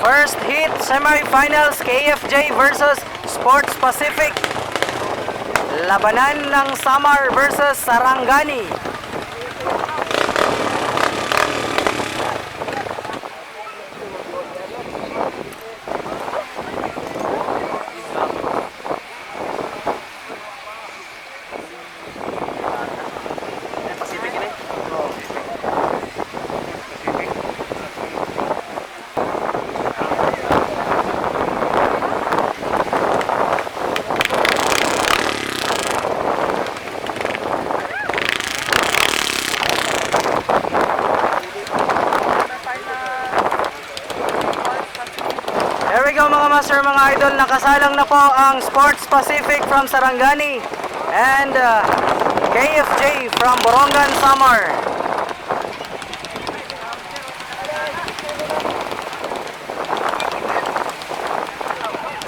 First heat semifinals, KFJ versus Sports Pacific. Labanan ng Samar versus Sarangani. Here we go mga master, mga idol. Nakasalang na po ang Sports Pacific from Sarangani and KFJ from Borongan, Samar.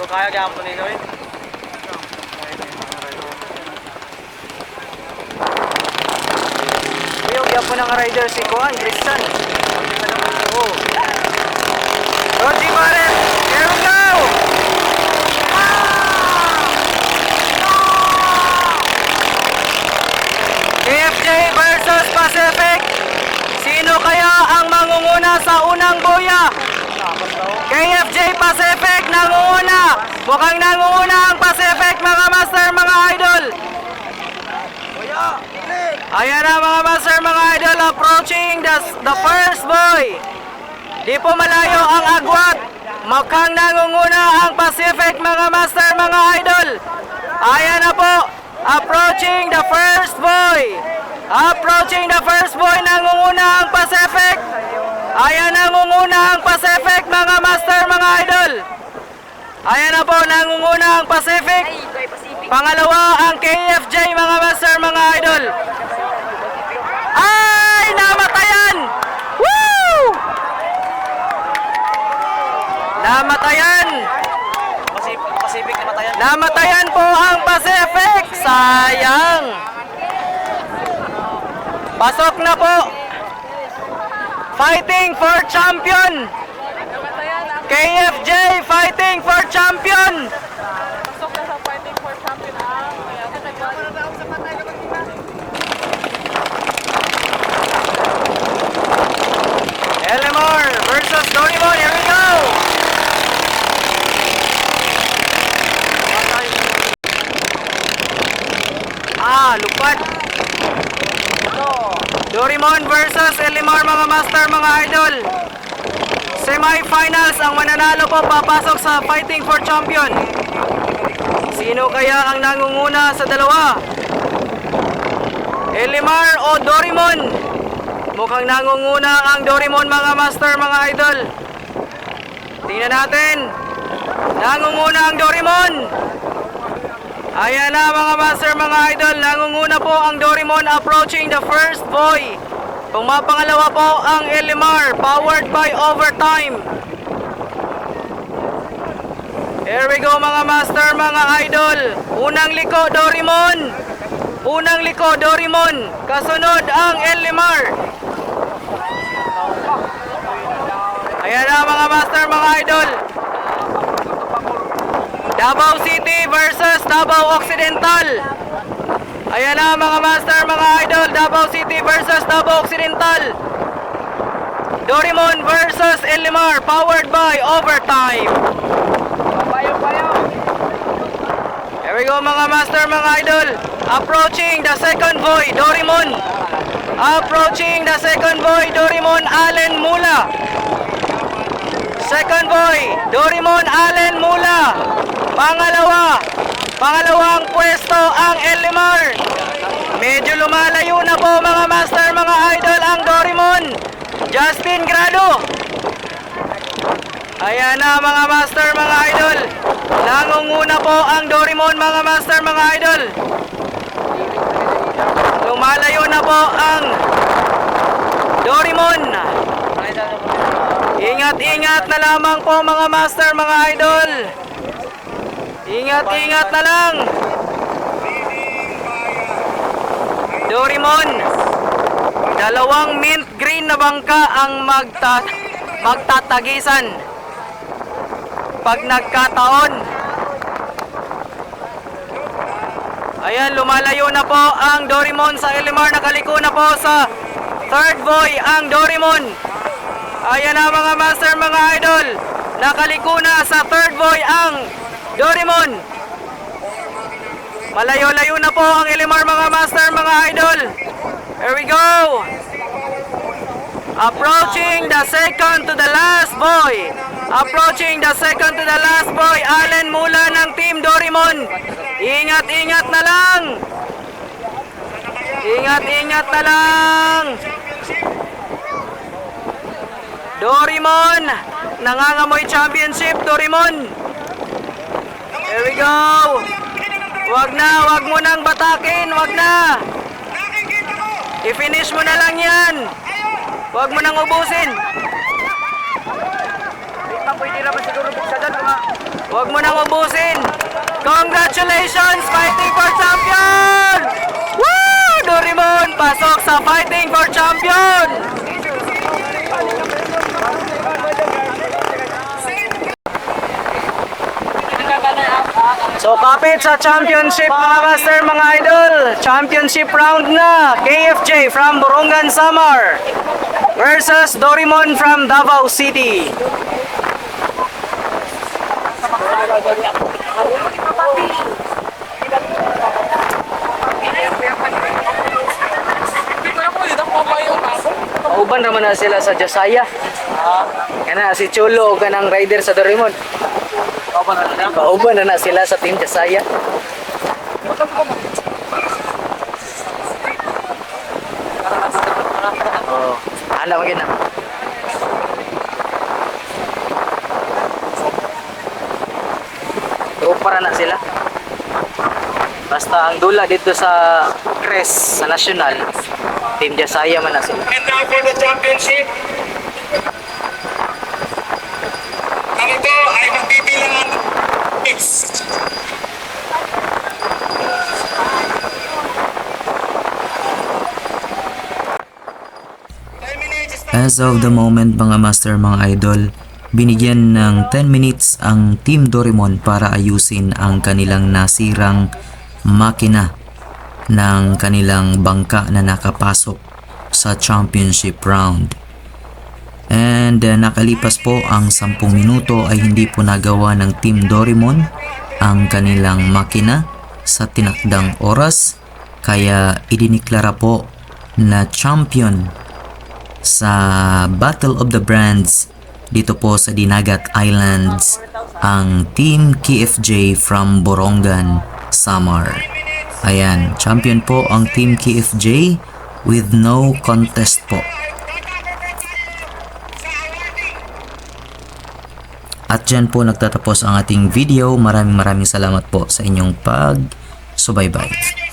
Kaya gampo nito eh. Yung gapo ng rider si Kuan, Christian. Oh. Roji Maren, here we go! KFJ versus Pacific. Sino kaya ang mangunguna sa unang boya? KFJ Pacific nangunguna. Mukhang nangunguna ang Pacific mga master, mga idol. Ayan na mga master, mga idol, approaching the first boy. Di po malayo ang agwat. Mukhang nangunguna ang Pacific mga master, mga idol. Ayan na po, approaching the first boy. Approaching the first boy, nangunguna ang Pacific. Ayan, nangunguna ang Pacific mga master, mga idol. Ayan na po, nangunguna ang Pacific. Pangalawa ang KFJ mga master, mga idol. Ay, namatayan! Woo! Namatayan! Pacific namatayan. Namatayan po ang Pacific! Sayang! Pasok na po! Fighting for champion! KFJ fighting for champion! Pasok na sa fighting for champion. Elimar versus Dorimon, here we go! Lupat! Dorimon versus Elimar mga master, mga idol. Semi-finals, ang mananalo po papasok sa fighting for champion. Sino kaya ang nangunguna sa dalawa? Elimar o Dorimon? Mukhang nangunguna ang Dorimon mga master, mga idol. Tingnan natin. Nangunguna ang Dorimon. Ayan na mga master, mga idol. Nangunguna po ang Dorimon, approaching the first boy. Pangapangalawa po ang Elimar, powered by overtime. Here we go mga master, mga idol. Unang liko Dorimon. Unang liko Dorimon. Kasunod ang Elimar. Ayan na mga master, mga idol. Davao City versus Davao Occidental. Ayan na mga master, mga idol. Davao City versus Davao Occidental. Dorimon versus Elimar, powered by overtime. Here we go mga master, mga idol. Approaching the second boy, Dorimon. Approaching the second boy, Dorimon Allen Mula. Second boy, Dorimon Allen Mula. Pangalawang pwesto ang Elimar. Medyo lumalayo na po mga master, mga idol, ang Dorimon. Justin Grado. Ayan na mga master, mga idol. Nangunguna po ang Dorimon mga master, mga idol. Lumalayo na po ang Dorimon. Ingat-ingat na lamang po mga master, mga idol. Ingat-ingat na lang. Dorimon, dalawang mint green na bangka ang magtatagisan. pag nagkataon. Ayan, lumalayo na po ang Doraemon sa Elimar. Nakaliko na po sa third boy ang Doraemon. Ayan na mga master, mga idol. Nakaliko na sa third boy ang Doraemon. Malayo-layo na po ang Elimar mga master, mga idol. Here we go. Approaching the second to the last boy. Approaching the second to the last boy. Allen Mula ng Team Doraemon. Ingat-ingat na lang. Ingat-ingat na lang. Doraemon. Nangangamoy championship, Doraemon. Here we go. Wag mo nang batakin. Wag na. I-finish mo na lang yan. Wag mo nang ubusin. Wag mo nang ubusin. Congratulations, fighting for champion! Woo! Doraemon, pasok sa fighting for champion! So kapit sa championship mga master, mga idol. Championship round na. KFJ from Borongan, Samar versus Doraemon from Davao City. Uban naman na sila sa Josiah. Kana si Cholo o kanang rider sa Doraemon. Pauban na sila sa Team Josiah. Oh, anda magin na. Para na sila. Basta ang dula dito sa Crest sa National, Team Josiah man na sila. And now for the championship. Ang ito ay magbibilangan X. As of the moment mga master, mga idol, binigyan ng 10 minutes ang Team Doraemon para ayusin ang kanilang nasirang makina ng kanilang bangka na nakapasok sa championship round. And nakalipas po ang 10 minuto ay hindi po nagawa ng Team Doraemon ang kanilang makina sa tinakdang oras, kaya idiniklara po na champion sa Battle of the Brands dito po sa Dinagat Islands ang Team KFJ from Borongan, Samar. Ayan, champion po ang Team KFJ with no contest po. At dyan po nagtatapos ang ating video. Maraming salamat po sa inyong pag-subaybay.